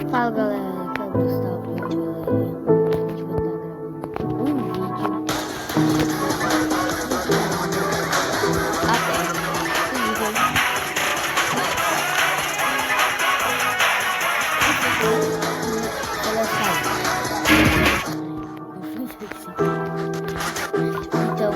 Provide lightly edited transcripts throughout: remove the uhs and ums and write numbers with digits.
Fala galera, aqui é o Gustavo e hoje galera, a gente vai estar gravando um vídeo então,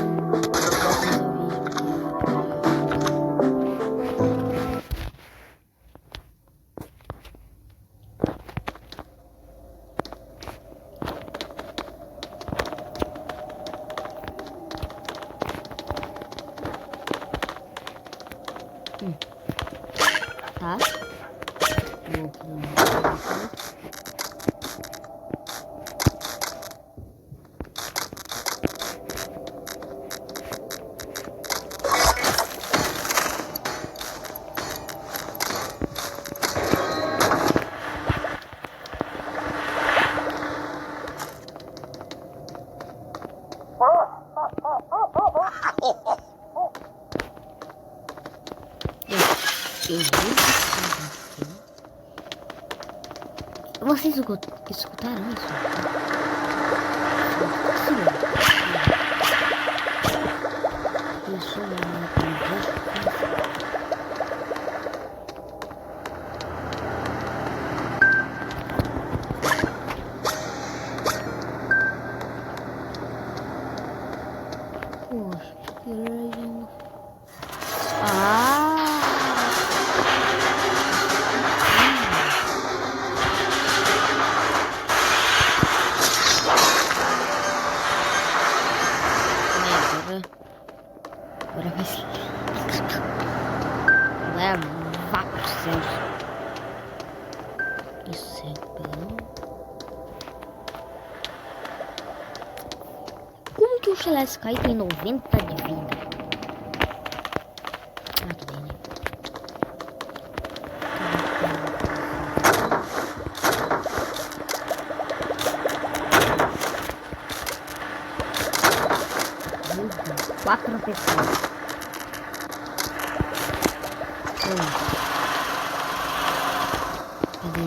tá? Vou aqui Vocês escutaram isso? Isso poxa, agora vai ser. Levar pro céu. Isso é bom. Como que o Celestia tem 90 de vida? Ah, tudo bem, né? Quatro pessoas. Cadê?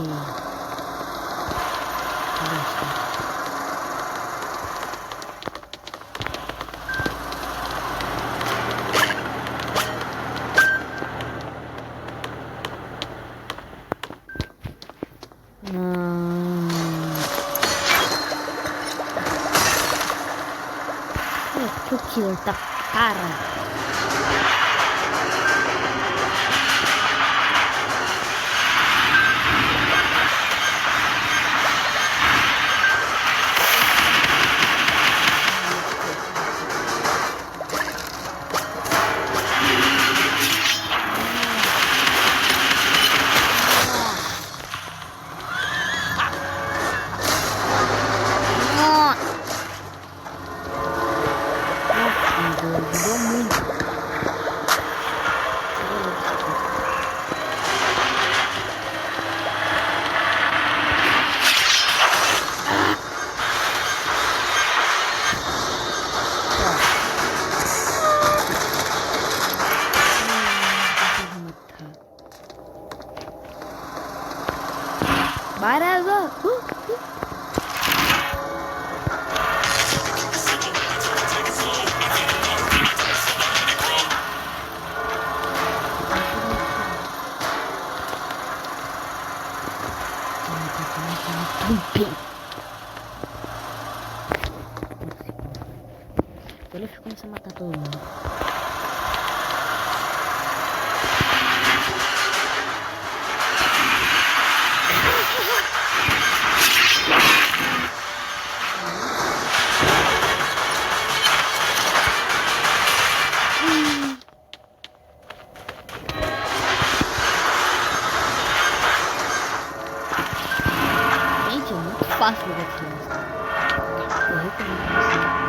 Que o killer tá cara. Ajudou muito. Barazo! Ele ficou começando a matar todo mundo. Gente, é muito fácil de atirar. Eu recomendo você.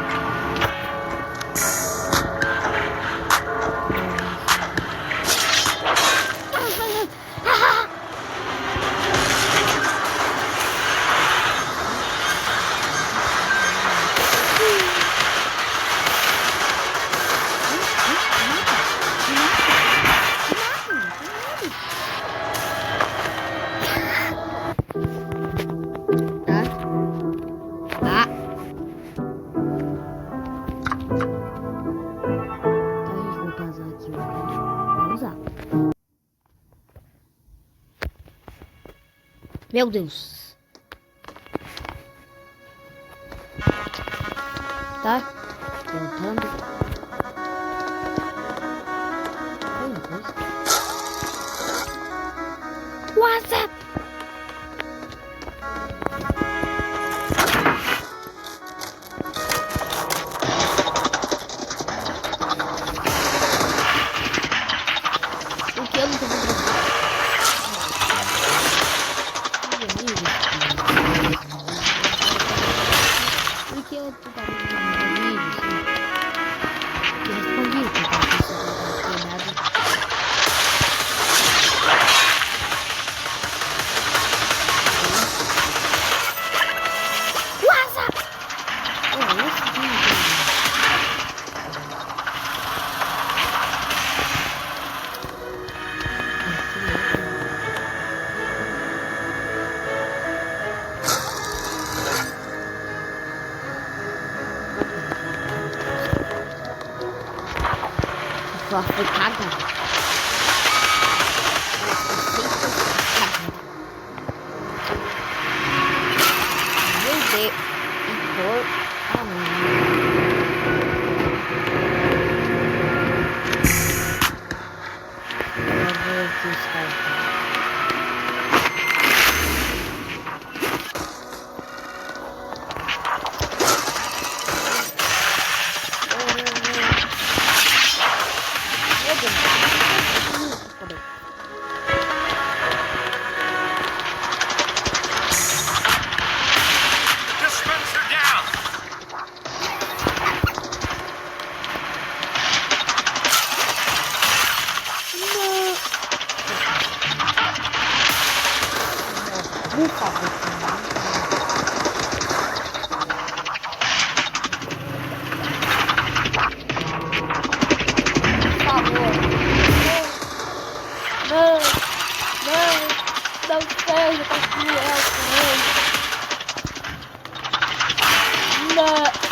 Meu Deus. Tá? Voltando. Uma coisa. WhatsApp! O que eu não tô fazendo? Por que eu tô fazendo vídeo? Eu respondi o que eu tava pensando, nada. WhatsApp! Oh, esse vídeo. Só foi cagada. Meu Deus. E por... Ah, não. Eu vou descartar. Dispenser down! Por favor. Por favor. Não. Não seja, tá cruel com ele. Não.